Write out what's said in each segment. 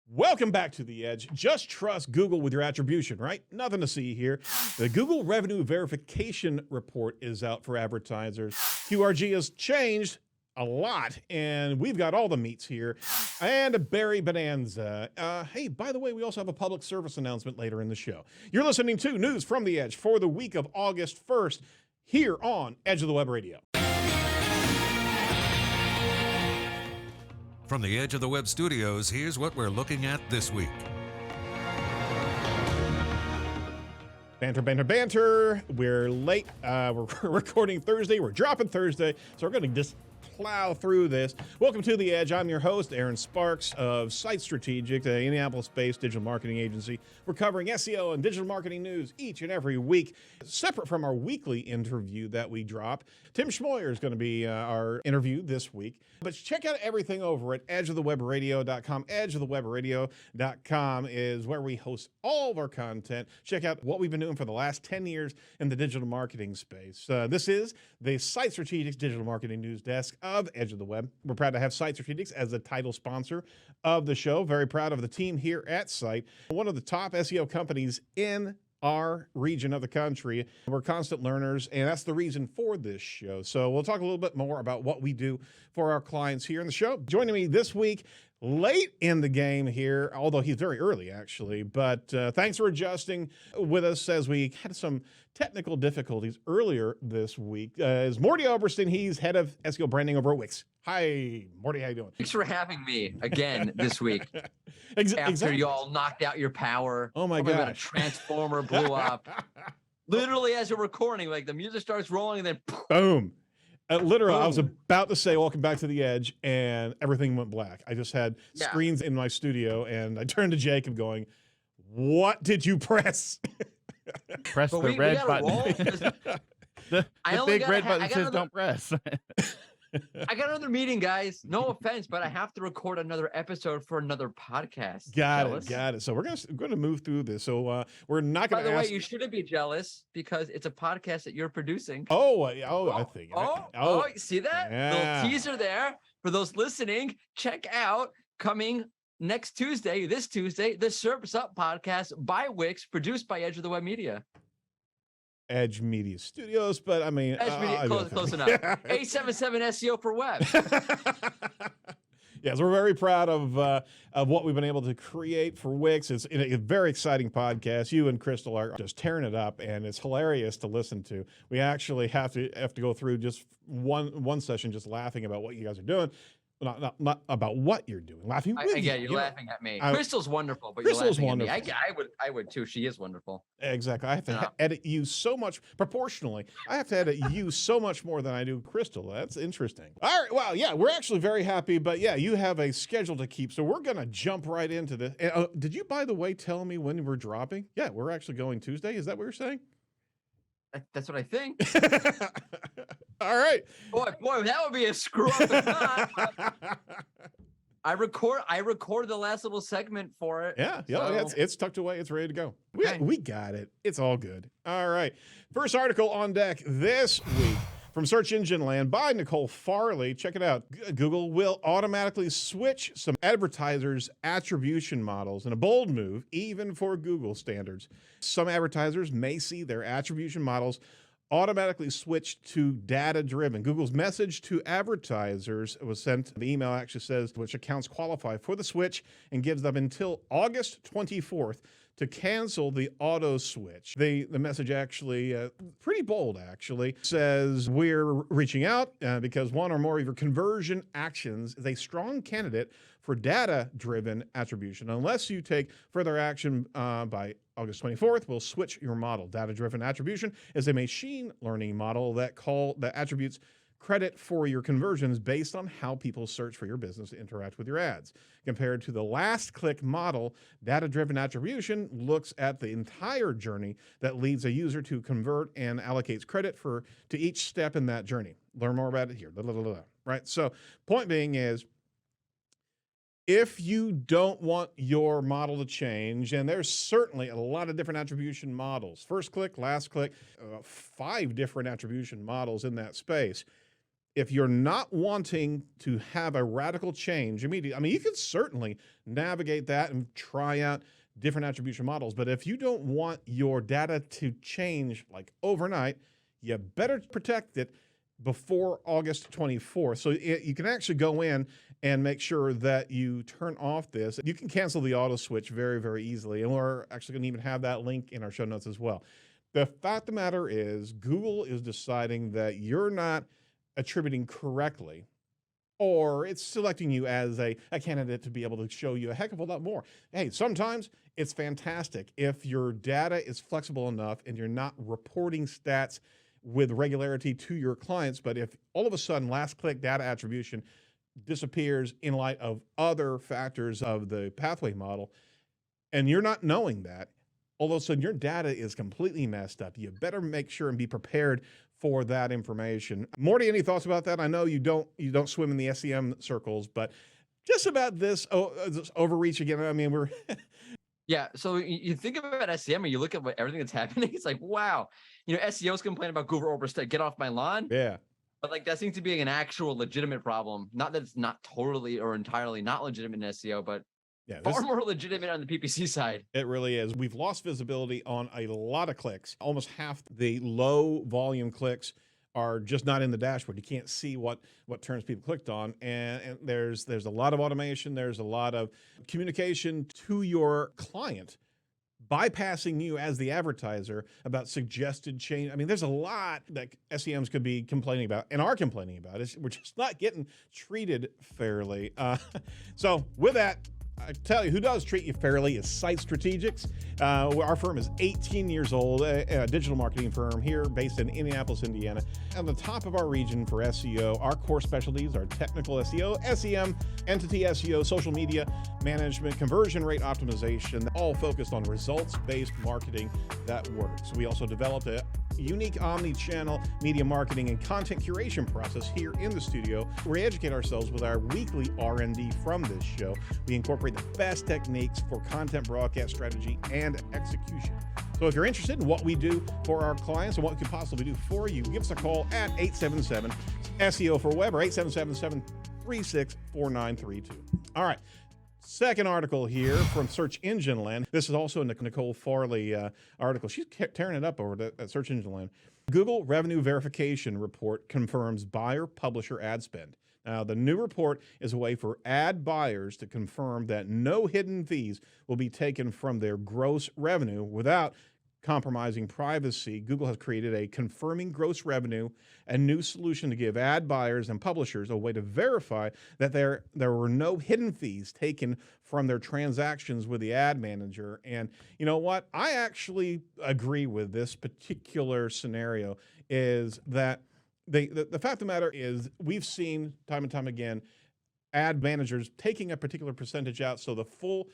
Welcome back to The Edge. Just trust Google with your attribution, right? Nothing to see here. The Google Revenue Verification Report is out for advertisers. QRG has changed a lot, and we've got all the meats here. And a berry bonanza. Hey, by the way, we also have a public service announcement later in the show. You're listening to News from The Edge for the week of August 1st here on Edge of the Web Radio. From the Edge of the Web studios, here's what we're looking at this week. Banter, banter, banter. We're late. We're recording Thursday. We're dropping Thursday. So we're going to just plow through this. Welcome to The Edge. I'm your host, Aaron Sparks of Site Strategic, the Indianapolis-based digital marketing agency. We're covering SEO and digital marketing news each and every week, separate from our weekly interview that we drop. Tim Schmoyer is going to be our interview this week. But check out everything over at edgeofthewebradio.com. Edgeofthewebradio.com is where we host all of our content. Check out what we've been doing for the last 10 years in the digital marketing space. This is the Site Strategics Digital Marketing News Desk of Edge of the Web. We're proud to have Site Strategics as the title sponsor of the show. Very proud of the team here at Site. One of the top SEO companies in our region of the country. We're constant learners, and that's the reason for this show. So we'll talk a little bit more about what we do for our clients here in the show. Joining me this week, late in the game here, although he's very early actually, but thanks for adjusting with us as we had some technical difficulties earlier this week. Is Morty Oberstein. He's head of SEO branding over at Wix. Hi, Morty, how you doing? Thanks for having me again this week. After Exactly. you all knocked out your power. Oh my God. A gosh. transformer blew up. Literally as you're recording, like the music starts rolling and then Boom. Literally, I was Boom. about to say, welcome back to The Edge, and everything went black. I just had Yeah. screens in my studio, and I turned to Jacob going, what did you press? Press But the we red gotta roll, button. 'cause the I only big gotta red ha- button I got says another- don't press. I got another meeting, guys. No offense, but I have to record another episode for another podcast. Got Jealous? it. So we're gonna move through this. So we're not By gonna the ask. way, you shouldn't be jealous because it's a podcast that you're producing. I think. You see that? Yeah. Little teaser there for those listening. Check out coming next Tuesday, this Tuesday, the Surface Up podcast by Wix, produced by Edge of the Web Media. Edge Media Studios, but I mean, Edge Media, close enough. 877 SEO for web. Yes, we're very proud of what we've been able to create for Wix. It's a very exciting podcast. You and Crystal are just tearing it up, and it's hilarious to listen to. We actually have to go through just one session just laughing about what you guys are doing. Not about what you're doing. Laughing with Yeah, you. you're know? laughing at me. I- Crystal's wonderful, but Crystal's you're laughing wonderful. at me. I would too. She is wonderful. Exactly. I have to Yeah. edit you so much proportionally. I have to edit you so much more than I do Crystal. That's interesting. All right. Well, yeah, we're actually very happy, but yeah, you have a schedule to keep. So we're going to jump right into this. Did you, by the way, tell me when we're dropping? Yeah, we're actually going Tuesday. Is that what you're saying? That's what I think. All right. Boy, that would be a screw up if not. I record the last little segment for it. Yeah, so- it's tucked away. It's ready to go. Okay. We got it. It's all good. All right. First article on deck this week from Search Engine Land by Nicole Farley. Check it out. Google will automatically switch some advertisers' attribution models in a bold move, even for Google standards. Some advertisers may see their attribution models automatically switched to data-driven. Google's message to advertisers was sent. The email actually says which accounts qualify for the switch and gives them until August 24th to cancel the auto switch. The message actually, pretty bold actually, says we're reaching out because one or more of your conversion actions is a strong candidate for data-driven attribution. Unless you take further action by August 24th, we'll switch your model. Data-driven attribution is a machine learning model that attributes credit for your conversions based on how people search for your business to interact with your ads. Compared to the last click model, data-driven attribution looks at the entire journey that leads a user to convert and allocates credit to each step in that journey. Learn more about it here. Right? So point being is, if you don't want your model to change, and there's certainly a lot of different attribution models, first click, last click, 5 different attribution models in that space. if you're not wanting to have a radical change immediately, I mean, you can certainly navigate that and try out different attribution models. But if you don't want your data to change like overnight, you better protect it before August 24th. So you can actually go in and make sure that you turn off this. You can cancel the auto switch very, very easily. And we're actually going to even have that link in our show notes as well. The fact of the matter is Google is deciding that you're not attributing correctly, or it's selecting you as a candidate to be able to show you a heck of a lot more. Hey, sometimes it's fantastic if your data is flexible enough and you're not reporting stats with regularity to your clients. But if all of a sudden last click data attribution disappears in light of other factors of the pathway model, and you're not knowing that, all of a sudden your data is completely messed up. You better make sure and be prepared for that information. Morty, any thoughts about that? I know you don't swim in the SEM circles, but just about this overreach again. I mean, we're Yeah, so you think about SEM and you look at everything that's happening, it's like, wow, SEOs complain about Google overstay, get off my lawn. yeah. But like that seems to be an actual legitimate problem. Not that it's not totally or entirely not legitimate in SEO, but Yeah, far more legitimate on the PPC side. it really is. We've lost visibility on a lot of clicks. Almost half the low volume clicks are just not in the dashboard. You can't see what terms people clicked on. And there's a lot of automation. There's a lot of communication to your client, bypassing you as the advertiser about suggested change. I mean, there's a lot that SEMs could be complaining about and are complaining about. We're just not getting treated fairly. So with that, I tell you, who does treat you fairly is Site Strategics. Our firm is 18 years old, a digital marketing firm here based in Indianapolis, Indiana. At the top of our region for SEO, our core specialties are technical SEO, SEM, entity SEO, social media management, conversion rate optimization, all focused on results-based marketing that works. We also developed a unique omni-channel media marketing and content curation process here in the studio. We educate ourselves with our weekly R&D from this show. We incorporate the best techniques for content broadcast strategy and execution. So if you're interested in what we do for our clients and what we could possibly do for you, give us a call at 877 SEO for Web or 877-736-4932. All right. Second article here from Search Engine Land. This is also a Nicole Farley article. She's tearing it up over at Search Engine Land. Google Revenue Verification Report confirms buyer-publisher ad spend. Now, the new report is a way for ad buyers to confirm that no hidden fees will be taken from their gross revenue without compromising privacy. Google has created a confirming gross revenue, a new solution to give ad buyers and publishers a way to verify that there were no hidden fees taken from their transactions with the ad manager. And you know what? I actually agree with this particular scenario is that the fact of the matter is we've seen time and time again ad managers taking a particular percentage out. So the full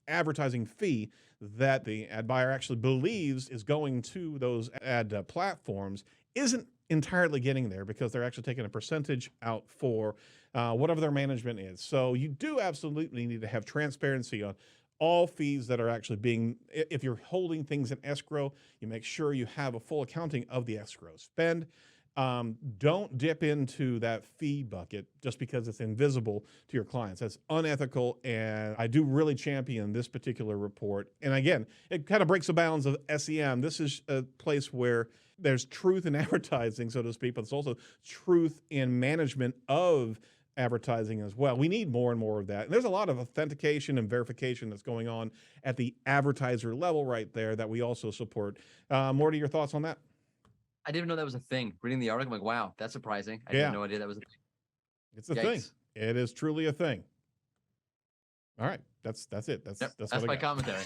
advertising fee that the ad buyer actually believes is going to those ad platforms isn't entirely getting there because they're actually taking a percentage out for whatever their management is. So you do absolutely need to have transparency on all fees that are actually being, if you're holding things in escrow, you make sure you have a full accounting of the escrow spend. Don't dip into that fee bucket just because it's invisible to your clients. That's unethical, and I do really champion this particular report. And again, it kind of breaks the bounds of SEM. This is a place where there's truth in advertising, so to speak, but it's also truth in management of advertising as well. We need more and more of that. And there's a lot of authentication and verification that's going on at the advertiser level right there that we also support. Morty, your thoughts on that? I didn't even know that was a thing. Reading the article, I'm like, wow, that's surprising. I had no idea that was a thing. It's a thing. It is truly a thing. All right. That's it. That's my commentary.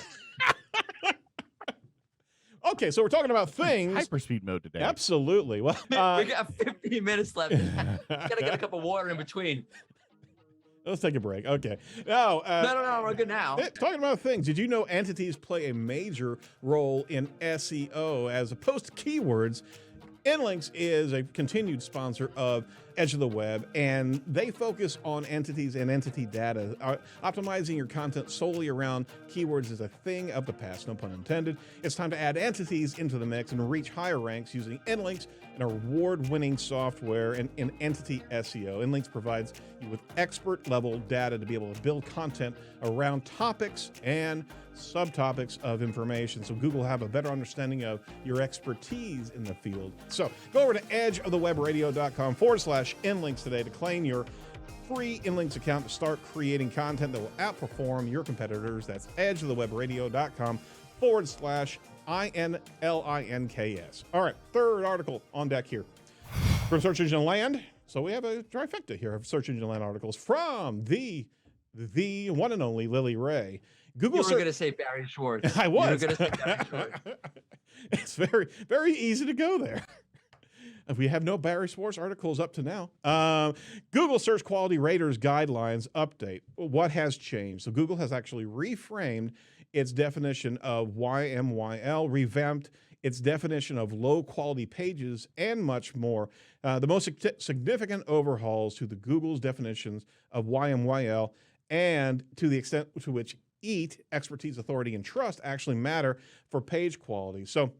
Okay, so we're talking about things. Hyperspeed mode today. Absolutely. Well, we got 15 minutes left. Gotta get a cup of water in between. Let's take a break. Okay. Now, No, we're good now. Talking about things, did you know entities play a major role in SEO as opposed to keywords? Inlinks is a continued sponsor of Edge of the Web, and they focus on entities and entity data. Optimizing your content solely around keywords is a thing of the past, no pun intended. It's time to add entities into the mix and reach higher ranks using Inlinks, an award-winning software in entity SEO. Inlinks provides you with expert-level data to be able to build content around topics and subtopics of information, so Google have a better understanding of your expertise in the field. So go over to edgeofthewebradio.com/inlinks today to claim your free Inlinks account to start creating content that will outperform your competitors. That's edgeofthewebradio.com/INLINKS. All right, third article on deck here from Search Engine Land. So we have a trifecta here of Search Engine Land articles from the one and only Lily Ray. Google You were going to say Barry Schwartz. I was. You were going to say Barry Schwartz. It's very, very easy to go there. We have no Barry Schwartz articles up to now. Google Search Quality Raters Guidelines update. What has changed? So Google has actually reframed its definition of YMYL, revamped its definition of low-quality pages, and much more. The most significant overhauls to the Google's definitions of YMYL and to the extent to which EAT, expertise, authority, and trust actually matter for page quality. So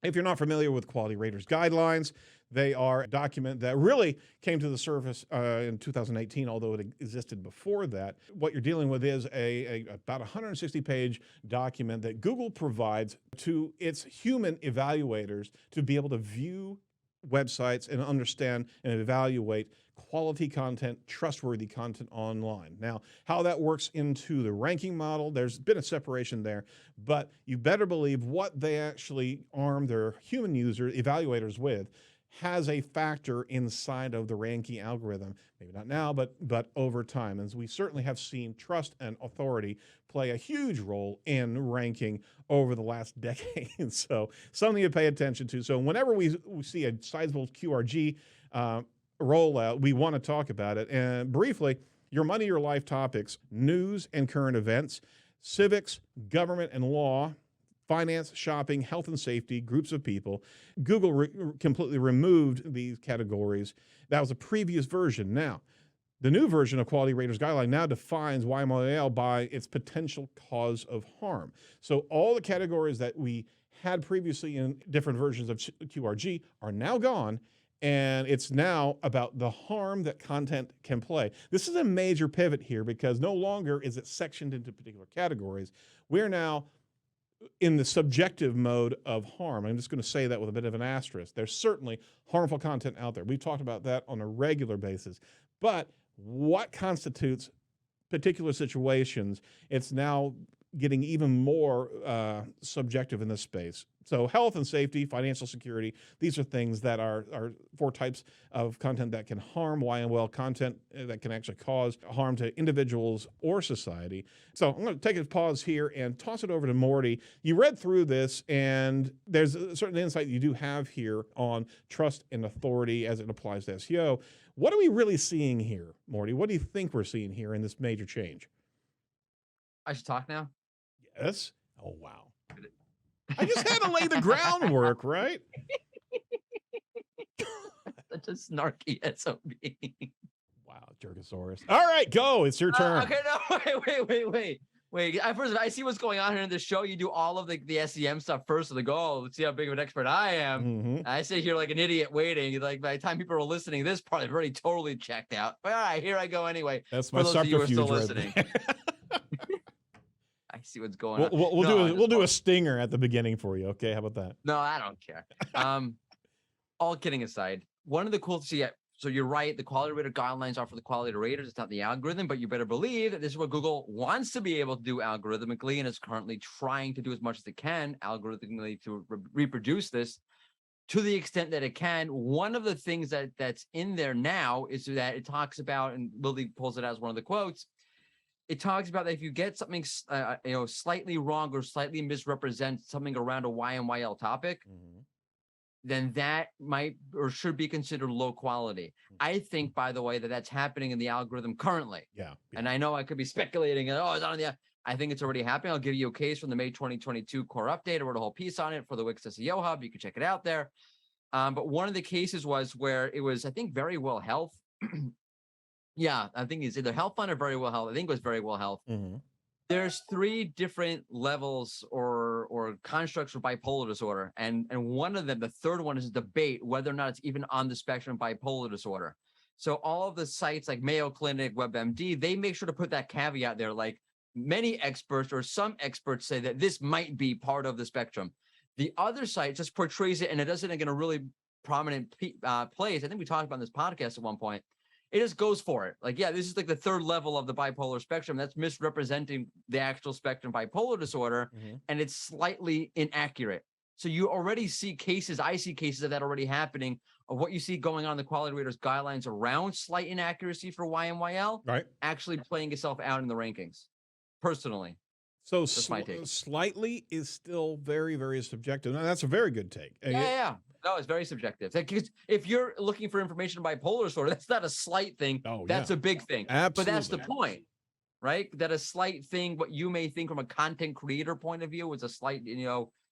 if you're not familiar with Quality Raters Guidelines, they are a document that really came to the surface in 2018, although it existed before that. What you're dealing with is about 160-page document that Google provides to its human evaluators to be able to view websites and understand and evaluate quality content, trustworthy content online. Now, how that works into the ranking model, there's been a separation there, but you better believe what they actually arm their human users, evaluators with, has a factor inside of the ranking algorithm. Maybe not now, but over time. And we certainly have seen trust and authority play a huge role in ranking over the last decade. So something to pay attention to. So whenever we see a sizable QRG rollout, we want to talk about it. And briefly, your money, your life topics, news and current events, civics, government and law, finance, shopping, health and safety, groups of people. Google completely removed these categories. That was a previous version. Now, the new version of Quality Raters Guideline now defines YMLL by its potential cause of harm. So all the categories that we had previously in different versions of QRG are now gone, and it's now about the harm that content can play. This is a major pivot here because no longer is it sectioned into particular categories. We're now in the subjective mode of harm. I'm just going to say that with a bit of an asterisk. There's certainly harmful content out there. We've talked about that on a regular basis. But what constitutes particular situations, it's now getting even more subjective in this space. So health and safety, financial security, these are things that are four types of content that can harm YML, content that can actually cause harm to individuals or society. So I'm going to take a pause here and toss it over to Morty. You read through this, and there's a certain insight you do have here on trust and authority as it applies to SEO. What are we really seeing here, Morty? What do you think we're seeing here in this major change? I should talk now? Yes. Oh, wow. I just had to lay the groundwork, right? Such a snarky SOB. Wow, Jergosaurus. All right, go. It's your turn. Okay, no, wait. First, I see what's going on here in this show. You do all of the SEM stuff first, so they go, oh, let's see how big of an expert I am. Mm-hmm. I sit here like an idiot waiting. Like by the time people are listening to this part, I've already totally checked out. But all right, here I go anyway. That's my subterfuge still right listening. there. I see what's going on. We'll do a stinger at the beginning for you. Okay, how about that? No, I don't care. All kidding aside, one of the cool things. So you're right. The quality rater guidelines are for the quality raters. It's not the algorithm, but you better believe that this is what Google wants to be able to do algorithmically, and is currently trying to do as much as it can algorithmically to reproduce this to the extent that it can. One of the things that's in there now is that it talks about, and Lily pulls it out as one of the quotes. It talks about that if you get something, slightly wrong or slightly misrepresents something around a YMYL topic, then that might or should be considered low quality. I think, by the way, that's happening in the algorithm currently. Yeah. And I know I could be speculating. Oh, it's not on the. I think it's already happening. I'll give you a case from the May 2022 core update. I wrote a whole piece on it for the Wix SEO Hub. You can check it out there. But one of the cases was where it was, I think, Very Well Health. Yeah, I think it's either Health Fund or Very Well Health. I think it was Very Well Health. Mm-hmm. There's 3 different levels or constructs for bipolar disorder. And one of them, the third one, is a debate whether or not it's even on the spectrum of bipolar disorder. So all of the sites like Mayo Clinic, WebMD, they make sure to put that caveat there. Like many experts or some experts say that this might be part of the spectrum. The other site just portrays it and it does it in a really prominent place. I think we talked about in this podcast at one point. It just goes for it. Like, yeah, this is like the 3rd level of the bipolar spectrum. That's misrepresenting the actual spectrum bipolar disorder, and it's slightly inaccurate. So you already see cases, I see cases of that already happening, of what you see going on in the quality raters guidelines around slight inaccuracy for YMYL, Right. actually playing itself out in the rankings, personally. So my take. slightly is still very, very subjective. Now, that's a very good take. Yeah. No, it's very subjective. Because if you're looking for information on bipolar disorder, that's not a slight thing. Oh, That's a big thing. Absolutely. But that's the point, right? That a slight thing, what you may think from a content creator point of view is a slight,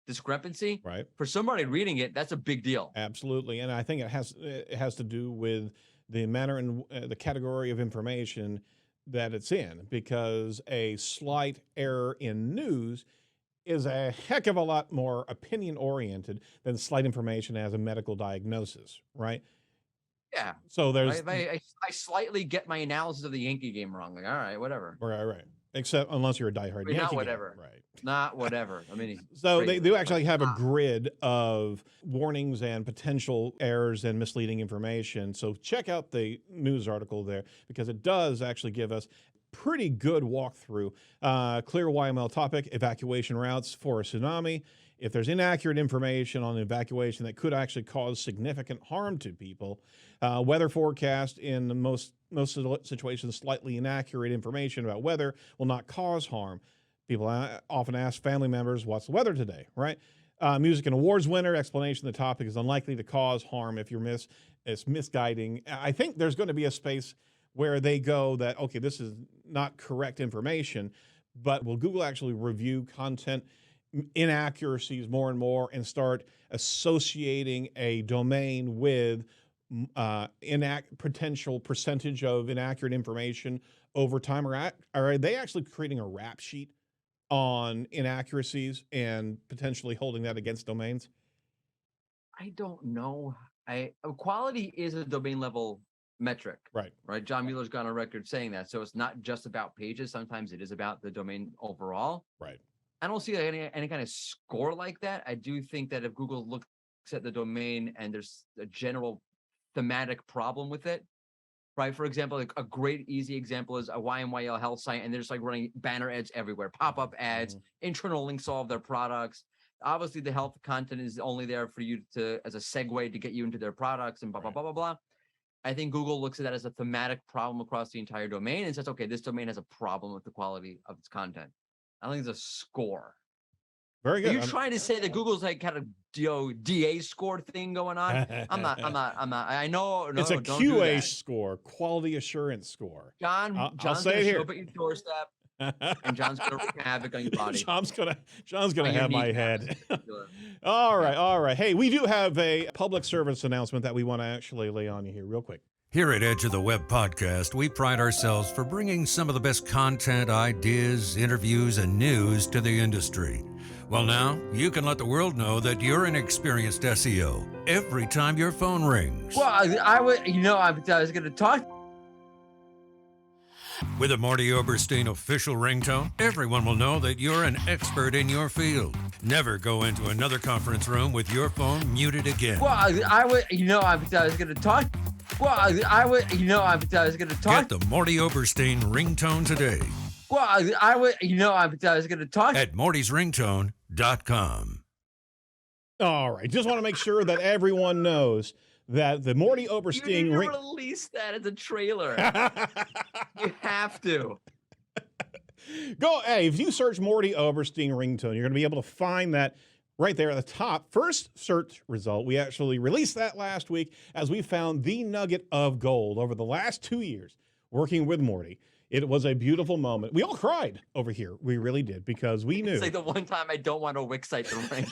discrepancy. Right. For somebody reading it, that's a big deal. Absolutely. And I think it has to do with the manner and the category of information that it's in, because a slight error in news is a heck of a lot more opinion oriented than slight information as a medical diagnosis, right? Yeah. So there's I slightly get my analysis of the Yankee game wrong. Like, all right, whatever. right. Except unless you're a diehard Yankee Not guy. whatever. Right. Not whatever. I mean, So they do actually have a grid of warnings and potential errors and misleading information. So check out the news article there, because it does actually give us pretty good walkthrough. Clear YML topic, evacuation routes for a tsunami. If there's inaccurate information on the evacuation that could actually cause significant harm to people, weather forecast in the most situations, slightly inaccurate information about weather will not cause harm. People often ask family members, what's the weather today, right? Music and awards winner, explanation of the topic is unlikely to cause harm if it's misguiding. I think there's going to be a space where they go that, okay, this is not correct information, but will Google actually review content inaccuracies more and more and start associating a domain with potential percentage of inaccurate information over time? Or are they actually creating a rap sheet on inaccuracies and potentially holding that against domains? I don't know. Quality is a domain level metric, right? John Mueller's gone on record saying that. So it's not just about pages. Sometimes it is about the domain overall. Right. I don't see any kind of score like that. I do think that if Google looks at the domain and there's a general thematic problem with it, right? For example, like a great easy example is a YMYL health site, and they're just like running banner ads everywhere, pop-up ads, internal links to all of their products. Obviously, the health content is only there for you as a segue to get you into their products and blah, blah, blah, blah, blah. I think Google looks at that as a thematic problem across the entire domain and says, okay, this domain has a problem with the quality of its content. I don't think it's a score. Very good. Are you trying to say that Google's like kind of DA score thing going on? I'm not. I know. No, it's a don't QA score, quality assurance score. John's I'll say it here. Show up at your doorstep, and John's gonna wreak havoc on your body. John's gonna have my head. All right. Hey, we do have a public service announcement that we want to actually lay on you here real quick. Here at Edge of the Web podcast, we pride ourselves for bringing some of the best content, ideas, interviews, and news to the industry. Well, now you can let the world know that you're an experienced SEO every time your phone rings. Well, I was going to talk. With a Morty Oberstein official ringtone, everyone will know that you're an expert in your field. Never go into another conference room with your phone muted again. Well, I was going to talk. Well, I was going to talk. Get the Morty Oberstein ringtone today. Well, I was going to talk. At mortysringtone.com. All right. Just want to make sure that everyone knows that the Morty Oberstein You need to release that as a trailer. You have to. Hey, if you search Morty Oberstein ringtone, you're going to be able to find that right there at the top. First search result. We actually released that last week as we found the nugget of gold over the last 2 years working with Morty. It was a beautiful moment. We all cried over here. We really did, because we knew. It's like the one time I don't want a Wix site to ring.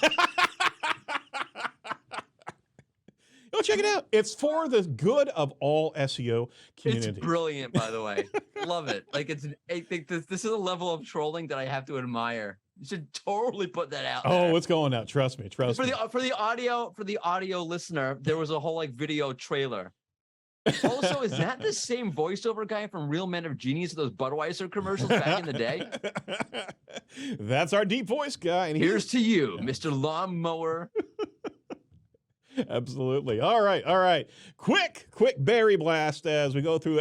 Go check it out. It's for the good of all SEO communities. It's brilliant, by the way. Love it. Like I think this is a level of trolling that I have to admire. You should totally put that out. Oh, there. it's going out. Trust me. Trust me. For the audio listener, there was a whole like video trailer. Also, is that the same voiceover guy from Real Men of Genius, those Budweiser commercials back in the day? That's our deep voice guy. And Here's to you, Mr. Lawnmower. Absolutely. All right. Quick berry blast as we go through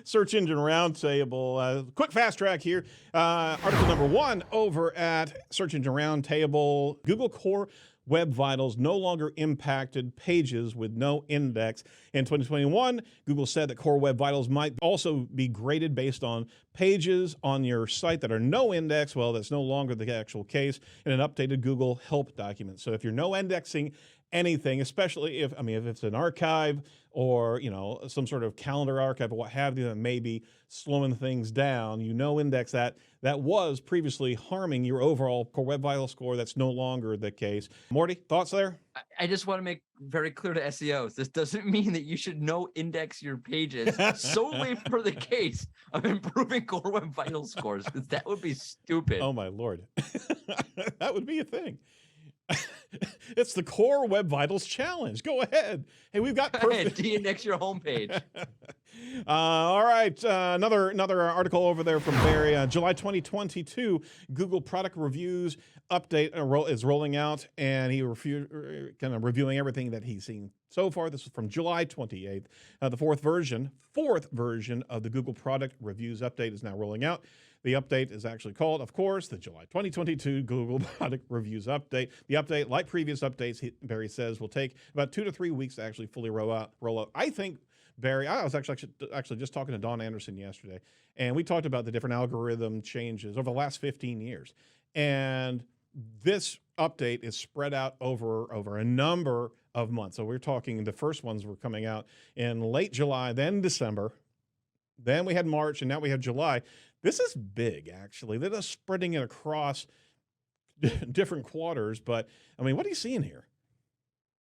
Search Engine Roundtable. Quick fast track here. Article number 1 over at Search Engine Roundtable. Google Core Web Vitals no longer impacted pages with no index. In 2021, Google said that Core Web Vitals might also be graded based on pages on your site that are no index. Well, that's no longer the actual case in an updated Google help document. So if you're no indexing anything, especially if it's an archive or, some sort of calendar archive or what have you that may be slowing things down, index that was previously harming your overall Core Web Vital score. That's no longer the case. Morty, thoughts there? I just want to make very clear to SEOs, this doesn't mean that you should no index your pages solely for the case of improving Core Web Vital scores, because that would be stupid. Oh my Lord. That would be a thing. It's the Core Web Vitals Challenge. Go ahead. Hey, we've got perfect. De-index your homepage. All right. Another article over there from Barry. July 2022, Google product reviews update is rolling out, and he kind of reviewing everything that he's seen so far. This is from July 28th. The fourth version of the Google product reviews update is now rolling out. The update is actually called, of course, the July 2022 Google Product Reviews Update. The update, like previous updates, Barry says, will take about 2 to 3 weeks to actually fully roll out. I think, Barry, I was actually just talking to Don Anderson yesterday, and we talked about the different algorithm changes over the last 15 years. And this update is spread out over a number of months. So we're talking the first ones were coming out in late July, then December. Then we had March, and now we have July. This is big, actually. They're just spreading it across different quarters. But, what are you seeing here?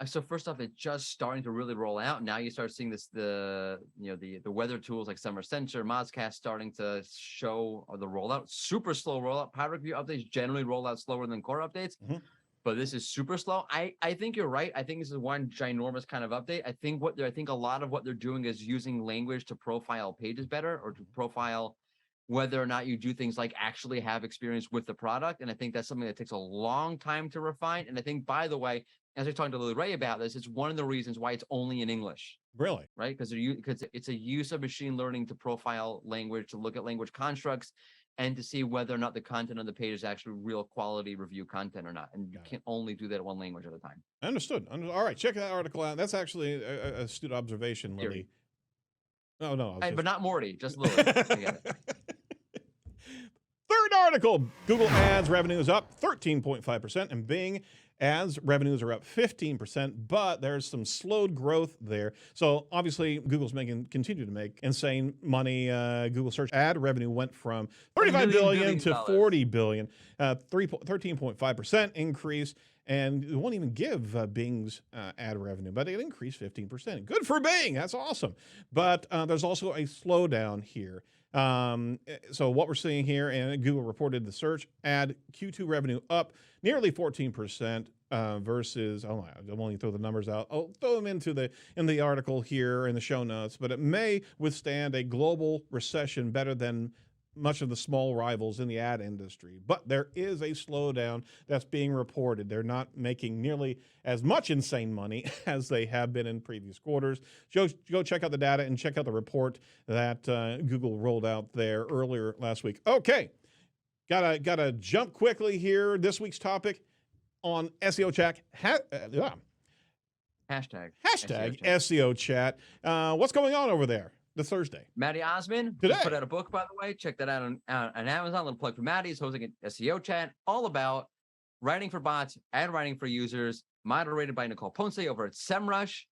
So first off, it's just starting to really roll out. Now you start seeing the weather tools like Summer Sensor, Mozcast starting to show the rollout. Super slow rollout. Product review updates generally roll out slower than core updates. Mm-hmm. But this is super slow. I think you're right. I think this is one ginormous kind of update. I think a lot of what they're doing is using language to profile pages better, or to profile whether or not you do things like actually have experience with the product. And I think that's something that takes a long time to refine. And I think, by the way, as I was talking to Lily Ray about this, it's one of the reasons why it's only in English. Really? Right? Because it's a use of machine learning to profile language, to look at language constructs, and to see whether or not the content on the page is actually real quality review content or not. And you can only do that one language at a time. Understood. All right, check that article out. That's actually an astute observation, Lily. No. But not Morty, just Lily. Third article, Google Ads revenue is up 13.5%, and Bing Ads revenues are up 15%, but there's some slowed growth there. So obviously, Google's continue to make insane money. Google search ad revenue went from $35 billion to $40 billion, 13.5% increase. And it won't even give Bing's ad revenue, but it increased 15%. Good for Bing. That's awesome. But there's also a slowdown here. So what we're seeing here, and Google reported the search ad Q2 revenue up nearly 14% versus, I won't even throw the numbers out. I'll throw them in the article here in the show notes, but it may withstand a global recession better than much of the small rivals in the ad industry. But there is a slowdown that's being reported. They're not making nearly as much insane money as they have been in previous quarters. Go check out the data and check out the report that Google rolled out there earlier last week. Okay, gotta jump quickly here. This week's topic on SEO chat. Hashtag SEO chat. What's going on over there? This Thursday. Maddie Osman Today. just put out a book, by the way. Check that out on Amazon. A little plug for Maddie. He's hosting an SEO chat all about writing for bots and writing for users, moderated by Nicole Ponce over at SEMrush.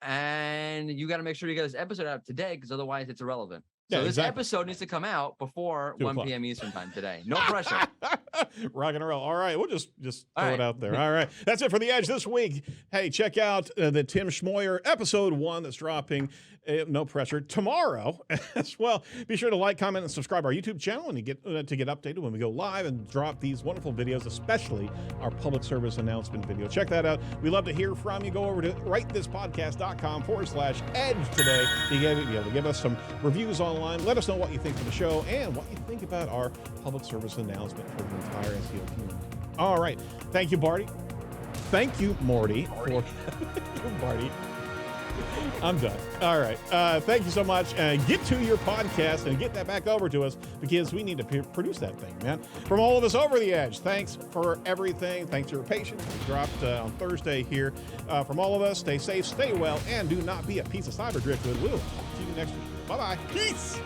And you got to make sure you get this episode out today, because otherwise it's irrelevant. So this episode needs to come out before 1 p.m. Eastern time today. No pressure. Rock and roll. All right, we'll just All throw it right. out there. All right, that's it for The Edge this week. Hey, check out the Tim Schmoyer episode 1 that's dropping, no pressure, tomorrow as well. Be sure to like, comment, and subscribe our YouTube channel and to get updated when we go live and drop these wonderful videos, especially our public service announcement video. Check that out. We love to hear from you. Go over to writethistpodcast.com/edge today. Be able to give us some reviews online. Let us know what you think of the show and what you think about our public service announcement for the entire SEO community. All right. Thank you, Barty. Thank you, Morty. Barty. I'm done. All right. Thank you so much. Get to your podcast and get that back over to us because we need to produce that thing, man. From all of us over the edge, thanks for everything. Thanks for your patience. We dropped on Thursday here. From all of us, stay safe, stay well, and do not be a piece of cyber driftwood. We'll talk to you next week. Bye-bye. Peace.